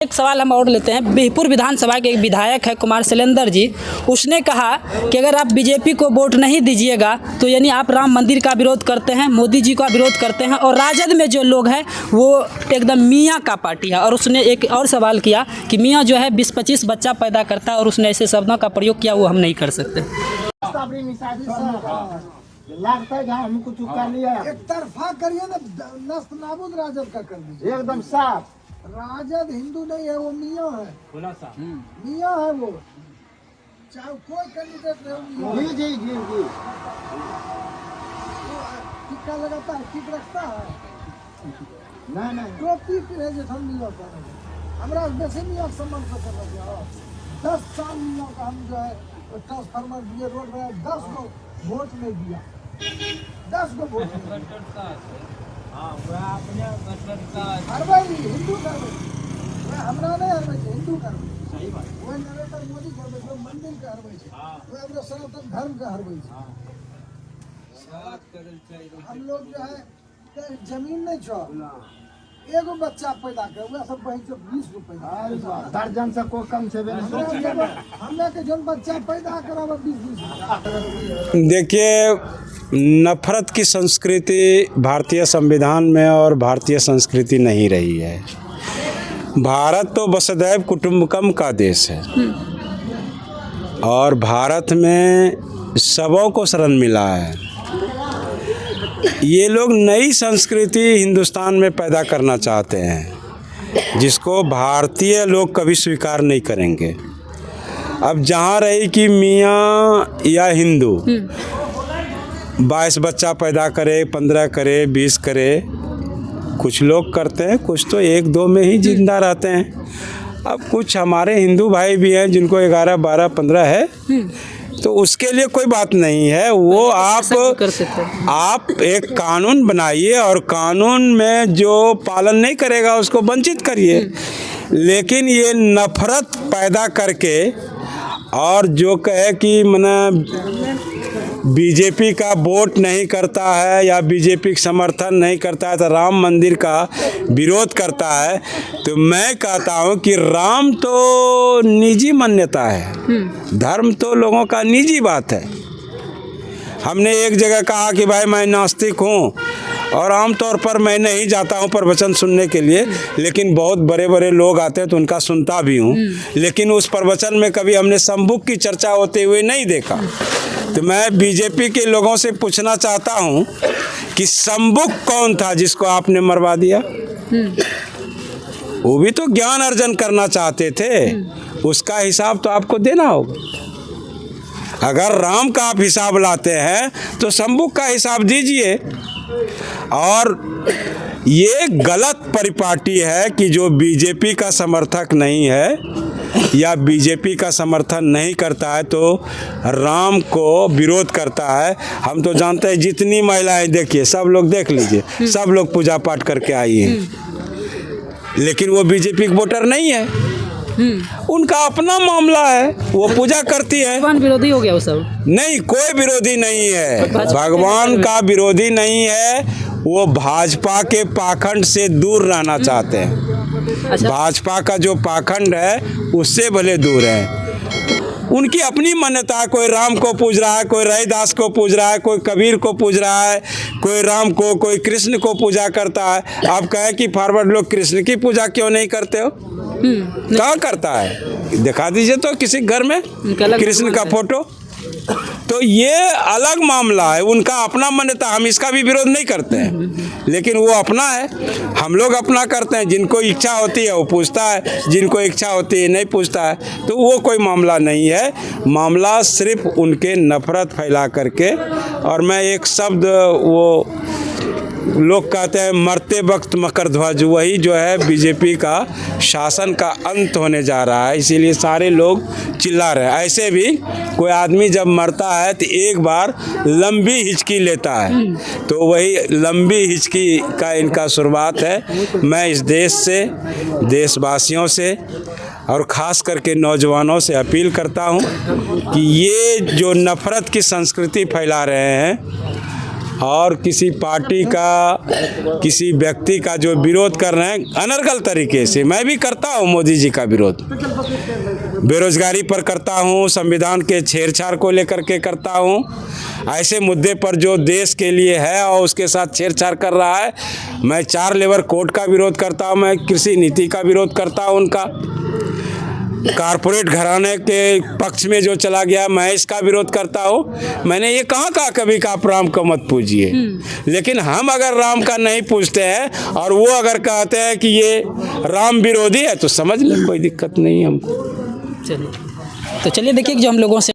एक सवाल हम और लेते हैं। बिहपुर विधानसभा के एक विधायक है कुमार शैलेंद्र जी, उसने कहा कि अगर आप बीजेपी को वोट नहीं दीजिएगा तो यानी आप राम मंदिर का विरोध करते हैं, मोदी जी का विरोध करते हैं और राजद में जो लोग हैं वो एकदम मियाँ का पार्टी है। और उसने एक और सवाल किया कि मियाँ जो है 20-25 बच्चा पैदा करता है और उसने ऐसे शब्दों का प्रयोग किया वो हम नहीं कर सकते। हमको चुका लिया एक तरफा करिए ना, नस्त नाबूद राजद का कर दीजिए एकदम साफ। राजद हिंदू नहीं है, वो मियाँ है, मियाँ है वो, चाहे कोई कैंडिडेट रहे। जी जी जी जी टीका लगाता है, ठीक रखता है, नहीं टोपी पहने जो हम मियाँ पर हमारा वैसे मियाँ सम्मान कर सकते 10 साल मियाँ का हम जो है ट्रांसफार्मर दिए, रोड बनाए, 10 को वोट नहीं दिया, 10 को वोट हरवाई हिंदू करवे हमरा नहीं हरवाई हिंदू करवे। सही बात। वो नरेंद्र मोदी करवे, वो मंदिर का हरवाई वो अपना सनातन धर्म का हरवाई हम लोग जो है जमीन नहीं छो, एगो बच्चा पैदा कर वह सब वही जो 20 को पैदा दर्जन से कोई कम से हमने के जो बच्चा पैदा करा 20-20। देखिए, नफरत की संस्कृति भारतीय संविधान में और भारतीय संस्कृति नहीं रही है। भारत तो वसुधैव कुटुंबकम का देश है और भारत में सबों को शरण मिला है। ये लोग नई संस्कृति हिंदुस्तान में पैदा करना चाहते हैं जिसको भारतीय लोग कभी स्वीकार नहीं करेंगे। अब जहाँ रही कि मियाँ या हिंदू 22 बच्चा पैदा करे, 15 करे, 20 करे, कुछ लोग करते हैं, कुछ तो 1-2 में ही जिंदा रहते हैं। अब कुछ हमारे हिंदू भाई भी हैं जिनको 11, 12, 15 है, तो उसके लिए कोई बात नहीं है। वो आप एक कानून बनाइए और कानून में जो पालन नहीं करेगा उसको वंचित करिए। लेकिन ये नफरत पैदा करके और जो कहे कि मना बीजेपी का वोट नहीं करता है या बीजेपी का समर्थन नहीं करता है तो राम मंदिर का विरोध करता है, तो मैं कहता हूँ कि राम तो निजी मान्यता है, धर्म तो लोगों का निजी बात है। हमने एक जगह कहा कि भाई मैं नास्तिक हूँ और आमतौर पर मैं नहीं जाता हूँ प्रवचन सुनने के लिए, लेकिन बहुत बड़े बड़े लोग आते हैं तो उनका सुनता भी हूँ, लेकिन उस प्रवचन में कभी हमने संबुक की चर्चा होते हुए नहीं देखा। तो मैं बीजेपी के लोगों से पूछना चाहता हूँ कि संबुक कौन था जिसको आपने मरवा दिया? वो भी तो ज्ञान अर्जन करना चाहते थे, उसका हिसाब तो आपको देना होगा। अगर राम का आप हिसाब लाते हैं तो संबुक का हिसाब दीजिए। और ये गलत परिपाटी है कि जो बीजेपी का समर्थक नहीं है या बीजेपी का समर्थन नहीं करता है तो राम को विरोध करता है। हम तो जानते हैं जितनी महिलाएं, देखिए सब लोग देख लीजिए, सब लोग पूजा पाठ करके आई हैं, लेकिन वो बीजेपी के वोटर नहीं है। उनका अपना मामला है, वो पूजा करती है। भगवान विरोधी हो गया वो सब? नहीं, कोई विरोधी नहीं है, भगवान का विरोधी नहीं है। वो भाजपा के पाखंड से दूर रहना चाहते हैं। अच्छा। भाजपा का जो पाखंड है उससे भले दूर है। उनकी अपनी मान्यता है, कोई राम को पूज रहा है, कोई रविदास को पूज रहा है, कोई कबीर को पूज रहा है, कोई राम को, कोई कृष्ण को पूजा करता है। आप कहें कि फॉरवर्ड लोग कृष्ण की पूजा क्यों नहीं करते हो? कहाँ करता है? दिखा दीजिए तो किसी घर में कृष्ण का फोटो। तो ये अलग मामला है, उनका अपना मान्यता, हम इसका भी विरोध नहीं करते हैं, लेकिन वो अपना है, हम लोग अपना करते हैं। जिनको इच्छा होती है वो पूछता है, जिनको इच्छा होती है नहीं पूछता है, तो वो कोई मामला नहीं है। मामला सिर्फ उनके नफरत फैला करके। और मैं एक शब्द, वो लोग कहते हैं मरते वक्त मकर ध्वज, वही जो है बीजेपी का शासन का अंत होने जा रहा है, इसीलिए सारे लोग चिल्ला रहे हैं। ऐसे भी कोई आदमी जब मरता है तो एक बार लंबी हिचकी लेता है, तो वही लंबी हिचकी का इनका शुरुआत है। मैं इस देश से, देशवासियों से और ख़ास करके नौजवानों से अपील करता हूं कि ये जो नफ़रत की संस्कृति फैला रहे हैं और किसी पार्टी का, किसी व्यक्ति का जो विरोध कर रहे हैं अनर्गल तरीके से, मैं भी करता हूँ मोदी जी का विरोध, बेरोजगारी पर करता हूँ, संविधान के छेड़छाड़ को लेकर के करता हूँ, ऐसे मुद्दे पर जो देश के लिए है और उसके साथ छेड़छाड़ कर रहा है। मैं 4 लेबर कोड का विरोध करता हूँ, मैं कृषि नीति का विरोध करता हूँ, उनका कारपोरेट घराने के पक्ष में जो चला गया मैं इसका विरोध करता हूँ। मैंने ये कहाँ कहा कभी का आप राम को मत पूजिए, लेकिन हम अगर राम का नहीं पूछते हैं और वो अगर कहते हैं कि ये राम विरोधी है तो समझ लें, कोई दिक्कत नहीं है हमको। चलिए, तो चलिए देखिए कि जो हम लोगों से